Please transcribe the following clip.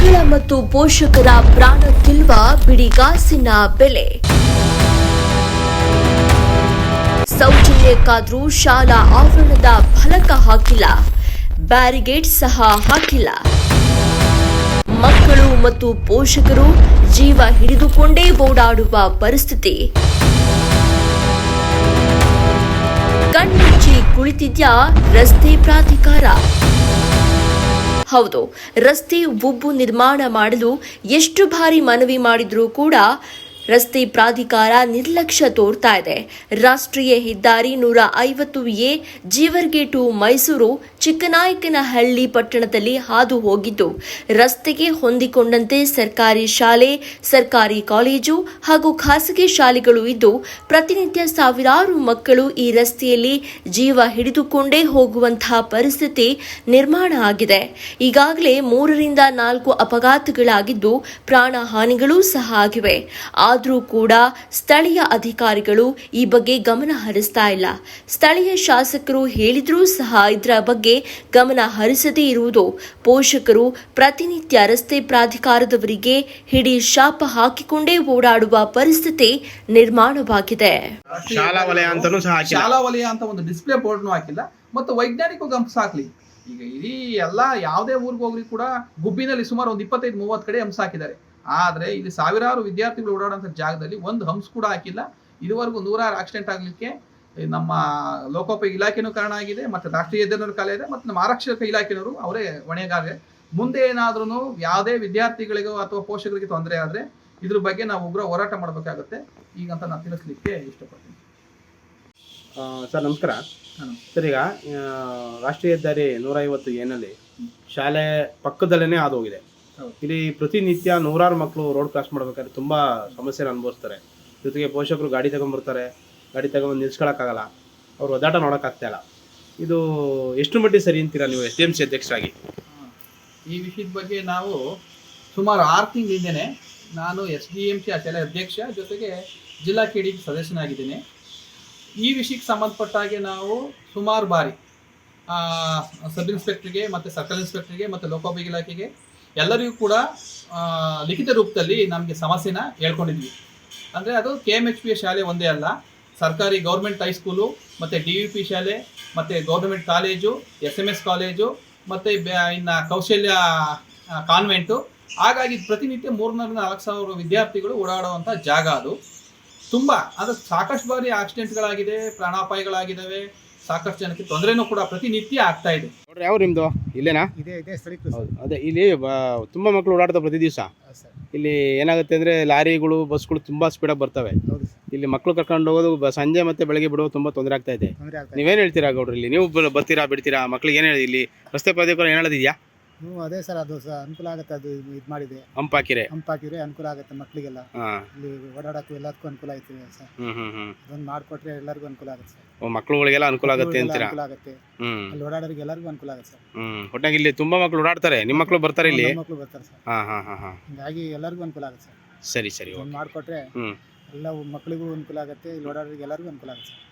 ಮಕ್ಕಳ ಮತ್ತು ಪೋಷಕರ ಪ್ರಾಣಕ್ಕಿಲ್ವ ಬಿಡಿಗಾಸಿನ ಬೆಲೆ. ಸೌಜನ್ಯಕ್ಕಾದ್ರೂ ಶಾಲಾ ಆವರಣದ ಫಲಕ ಹಾಕಿಲ್ಲ, ಬ್ಯಾರಿಗೇಡ್ ಸಹ ಹಾಕಿಲ್ಲ. ಮಕ್ಕಳು ಮತ್ತು ಪೋಷಕರು ಜೀವ ಹಿಡಿದುಕೊಂಡೇ ಓಡಾಡುವ ಪರಿಸ್ಥಿತಿ. ಕಣ್ಮುಚ್ಚಿ ಕುಳಿತಿದ್ಯಾ ರಸ್ತೆ ಪ್ರಾಧಿಕಾರ? ಹೌದು, ರಸ್ತೆ ಉಬ್ಬು ನಿರ್ಮಾಣ ಮಾಡಲು ಎಷ್ಟು ಬಾರಿ ಮನವಿ ಮಾಡಿದ್ರೂ ಕೂಡ ರಸ್ತೆ ಪ್ರಾಧಿಕಾರ ನಿರ್ಲಕ್ಷ್ಯ ತೋರ್ತಾ ಇದೆ. ರಾಷ್ಟ್ರೀಯ ಹೆದ್ದಾರಿ 150A ಜೀವರ್ಗಿ ಟು ಮೈಸೂರು ಚಿಕ್ಕನಾಯಕನಹಳ್ಳಿ ಪಟ್ಟಣದಲ್ಲಿ ಹಾದು ಹೋಗಿದ್ದು, ರಸ್ತೆಗೆ ಹೊಂದಿಕೊಂಡಂತೆ ಸರ್ಕಾರಿ ಶಾಲೆ, ಸರ್ಕಾರಿ ಕಾಲೇಜು ಹಾಗೂ ಖಾಸಗಿ ಶಾಲೆಗಳು ಇದ್ದು, ಪ್ರತಿನಿತ್ಯ ಸಾವಿರಾರು ಮಕ್ಕಳು ಈ ರಸ್ತೆಯಲ್ಲಿ ಜೀವ ಹಿಡಿದುಕೊಂಡೇ ಹೋಗುವಂತಹ ಪರಿಸ್ಥಿತಿ ನಿರ್ಮಾಣ ಆಗಿದೆ. ಈಗಾಗಲೇ 3ರಿಂದ 4 ಅಪಘಾತಗಳಾಗಿದ್ದು, ಪ್ರಾಣ ಹಾನಿಗಳೂ ಸಹ ಆಗಿವೆ. ಆದರೂ ಕೂಡ ಸ್ಥಳೀಯ ಅಧಿಕಾರಿಗಳು ಈ ಬಗ್ಗೆ ಗಮನ ಹರಿಸ್ತಾ ಇಲ್ಲ. ಸ್ಥಳೀಯ ಶಾಸಕರು ಹೇಳಿದ್ರೂ ಸಹ ಇದರ ಬಗ್ಗೆ ಗಮನ ಹರಿಸದೇ ಇರುವುದು ಪೋಷಕರು ಪ್ರತಿನಿತ್ಯ ರಸ್ತೆ ಪ್ರಾಧಿಕಾರದವರಿಗೆ ಹಿಡಿ ಶಾಪ ಹಾಕಿಕೊಂಡೇ ಓಡಾಡುವ ಪರಿಸ್ಥಿತಿ ನಿರ್ಮಾಣವಾಗಿದೆ. ಶಾಲಾ ವಲಯ ಅಂತ ಒಂದು ಡಿಸ್ಪ್ಲೇ ಬೋರ್ಡ್ನು ಹಾಕಿಲ್ಲ ಮತ್ತು ವೈಜ್ಞಾನಿಕ ಹಂಸ ಹಾಕ್ಲಿ. ಈಗ ಇಡೀ ಎಲ್ಲ ಯಾವುದೇ ಊರಿಗೆ ಹೋಗ್ಲಿ ಕೂಡ ಗುಬ್ಬಿನಲ್ಲಿ ಸುಮಾರು ಒಂದು 25-30 ಕಡೆ ಹಂಸ ಹಾಕಿದ್ದಾರೆ. ಆದ್ರೆ ಇಲ್ಲಿ ಸಾವಿರಾರು ವಿದ್ಯಾರ್ಥಿಗಳು ಓಡಾಡುವಂತ ಜಾಗದಲ್ಲಿ ಒಂದು ಹಂಸ ಕೂಡ ಹಾಕಿಲ್ಲ. ಇದುವರೆಗೂ 100 ಆಕ್ಸಿಡೆಂಟ್ ಆಗ್ಲಿಕ್ಕೆ ನಮ್ಮ ಲೋಕೋಪಯೋಗಿ ಇಲಾಖೆನೂ ಕಾರಣ ಆಗಿದೆ, ಮತ್ತೆ ರಾಷ್ಟ್ರೀಯ ಹೆದ್ದಾರಿ ಕಾಲ ಇದೆ, ಮತ್ತೆ ನಮ್ಮ ಆರಕ್ಷಕ ಇಲಾಖೆನವರು ಅವರೇ ಹೊಣೆಗಾರ. ಮುಂದೆ ಏನಾದ್ರೂ ಯಾವುದೇ ವಿದ್ಯಾರ್ಥಿಗಳಿಗೋ ಅಥವಾ ಪೋಷಕರಿಗೆ ತೊಂದರೆ ಆದ್ರೆ ಇದ್ರ ಬಗ್ಗೆ ನಾವು ಉಗ್ರ ಹೋರಾಟ ಮಾಡಬೇಕಾಗುತ್ತೆ ಈಗಂತ ನಾನು ತಿಳಿಸ್ಲಿಕ್ಕೆ ಇಷ್ಟಪಡ್ತೀನಿ. ಸರ್ ನಮಸ್ಕಾರ. ಸರ್, ಈಗ ರಾಷ್ಟ್ರೀಯ ಹೆದ್ದಾರಿ 150A ನಲ್ಲಿ ಶಾಲೆ ಪಕ್ಕದಲ್ಲೇ ಹಾದು ಹೋಗಿದೆ. ಇಲ್ಲಿ ಪ್ರತಿನಿತ್ಯ ನೂರಾರು ಮಕ್ಕಳು ರೋಡ್ ಕ್ರಾಸ್ ಮಾಡ್ಬೇಕಾದ್ರೆ ತುಂಬಾ ಸಮಸ್ಯೆನ ಅನುಭವಿಸ್ತಾರೆ. ಜೊತೆಗೆ ಪೋಷಕರು ಗಾಡಿ ತಗೊಂಡ್ಬರ್ತಾರೆ, ಗಾಡಿ ತಗೊಂಡು ನಿಲ್ಸ್ಕೊಳಕ್ಕಾಗಲ್ಲ, ಅವ್ರು ಒದ್ದಾಟ ನೋಡೋಕ್ಕಾಗ್ತಾ ಇಲ್ಲ. ಇದು ಎಷ್ಟು ಮಟ್ಟಿಗೆ ಸರಿ ಅಂತೀರಾ ನೀವು SDMC ಅಧ್ಯಕ್ಷರಾಗಿ? ಈ ವಿಷಯದ ಬಗ್ಗೆ ನಾವು ಸುಮಾರು 6 ತಿಂಗಳಿಂದನೇ ನಾನು SDMC ಶಾಲೆ ಅಧ್ಯಕ್ಷ ಜೊತೆಗೆ ಜಿಲ್ಲಾ KDP ಸದಸ್ಯನಾಗಿದ್ದೇನೆ. ಈ ವಿಷಯಕ್ಕೆ ಸಂಬಂಧಪಟ್ಟ ಹಾಗೆ ನಾವು ಸುಮಾರು ಬಾರಿ ಸಬ್ ಇನ್ಸ್ಪೆಕ್ಟರ್ಗೆ ಮತ್ತು ಸರ್ಕಲ್ ಇನ್ಸ್ಪೆಕ್ಟರ್ಗೆ ಮತ್ತು ಲೋಕೋಪಯೋಗಿ ಇಲಾಖೆಗೆ ಎಲ್ಲರಿಗೂ ಕೂಡ ಲಿಖಿತ ರೂಪದಲ್ಲಿ ನಮಗೆ ಸಮಸ್ಯೆನ ಹೇಳ್ಕೊಂಡಿದ್ವಿ. ಅಂದರೆ ಅದು KMHP ಶಾಲೆ ಒಂದೇ ಅಲ್ಲ, ಸರ್ಕಾರಿ ಗೌರ್ಮೆಂಟ್ ಹೈಸ್ಕೂಲು ಮತ್ತು DVP ಶಾಲೆ ಮತ್ತು ಗೌರ್ಮೆಂಟ್ ಕಾಲೇಜು, SMS ಕಾಲೇಜು ಮತ್ತು ಇನ್ನು ಕೌಶಲ್ಯ ಕಾನ್ವೆಂಟು. ಹಾಗಾಗಿ ಪ್ರತಿನಿತ್ಯ 3,000-4,000 ಸಾವಿರ ವಿದ್ಯಾರ್ಥಿಗಳು ಓಡಾಡುವಂಥ ಜಾಗ ಅದು. ತುಂಬ ಅದು ಸಾಕಷ್ಟು ಬಾರಿ ಆಕ್ಸಿಡೆಂಟ್ಗಳಾಗಿದೆ, ಪ್ರಾಣಾಪಾಯಗಳಾಗಿದ್ದಾವೆ, ಸಾಕಷ್ಟು ಜನಕ್ಕೆ ತೊಂದರೆನೂ ಕೂಡ ಪ್ರತಿನಿತ್ಯ ಆಗ್ತಾ ಇದೆ. ಯಾವ ನಿಮ್ದು ಇಲ್ಲೇನಾ? ಅದೇ ಇಲ್ಲಿ ತುಂಬಾ ಮಕ್ಕಳು ಓಡಾಡ್ತಾರೆ ಪ್ರತಿ ದಿವಸ. ಇಲ್ಲಿ ಏನಾಗುತ್ತೆ ಅಂದ್ರೆ ಲಾರಿಗಳು, ಬಸ್ಗಳು ತುಂಬಾ ಸ್ಪೀಡಾಗಿ ಬರ್ತವೆ. ಇಲ್ಲಿ ಮಕ್ಕಳು ಕರ್ಕೊಂಡು ಹೋಗೋದು ಸಂಜೆ ಮತ್ತೆ ಬೆಳಗ್ಗೆ ಬಿಡೋದು ತುಂಬಾ ತೊಂದರೆ ಆಗ್ತಾ ಇದೆ. ನೀವೇನು ಹೇಳ್ತೀರಾ ಗೌಡ್ರು? ಇಲ್ಲಿ ನೀವು ಬರ್ತೀರಾ ಬಿಡ್ತೀರಾ? ಮಕ್ಳಿಗೆ ಏನು ಹೇಳಿ, ಇಲ್ಲಿ ರಸ್ತೆ ಪ್ರಾಧಿಕಾರ ಏನು ಹೇಳೋದಿದೆಯಾ? ಅದೇ ಸರ್, ಅದು ಅನುಕೂಲ ಆಗುತ್ತೆ. ಅದು ಇದು ಮಾಡಿದೆ, ಹಂಪ್ ಹಾಕಿದ್ರೆ ಅನುಕೂಲ ಆಗುತ್ತೆ ಮಕ್ಕಳಿಗೆಲ್ಲ. ಇಲ್ಲಿ ಓಡಾಡಕ್ಕೂ ಎಲ್ಲದಕ್ಕೂ ಅನುಕೂಲ ಆಯ್ತು ಸರ್. ಅದೊಂದು ಮಾಡಿಕೊಟ್ರೆ ಎಲ್ಲರಿಗೂ ಅನುಕೂಲ ಆಗುತ್ತೆ ಸರ್. ಮಕ್ಕಳುಗಳಿಗೆಲ್ಲ ಅನುಕೂಲ ಆಗುತ್ತೆ ಅಂತೀರಾ? ಅನುಕೂಲ ಆಗುತ್ತೆ, ಅಲ್ಲಿ ಓಡಾಡೋರಿಗೆ ಎಲ್ಲರಿಗೂ ಅನುಕೂಲ ಆಗುತ್ತೆ ಸರ್. ಒಟ್ಟಾಗಿ ಇಲ್ಲಿ ತುಂಬಾ ಮಕ್ಕಳು ಓಡಾಡ್ತಾರೆ. ನಿಮ್ಮ ಮಕ್ಕಳು ಬರ್ತಾರೆ ಇಲ್ಲಿ? ಮಕ್ಕಳು ಬರ್ತಾರೆ ಸರ್. ಹೀಗಾಗಿ ಎಲ್ಲರಿಗೂ ಅನುಕೂಲ ಆಗುತ್ತೆ ಸರ್. ಸರಿ ಮಾಡಿಕೊಟ್ರೆ ಎಲ್ಲ ಮಕ್ಕಳಿಗೂ ಅನುಕೂಲ ಆಗುತ್ತೆ, ಇಲ್ಲಿ ಓಡಾಡೋರಿಗೆ ಎಲ್ಲರಿಗೂ ಅನುಕೂಲ ಆಗುತ್ತೆ ಸರ್.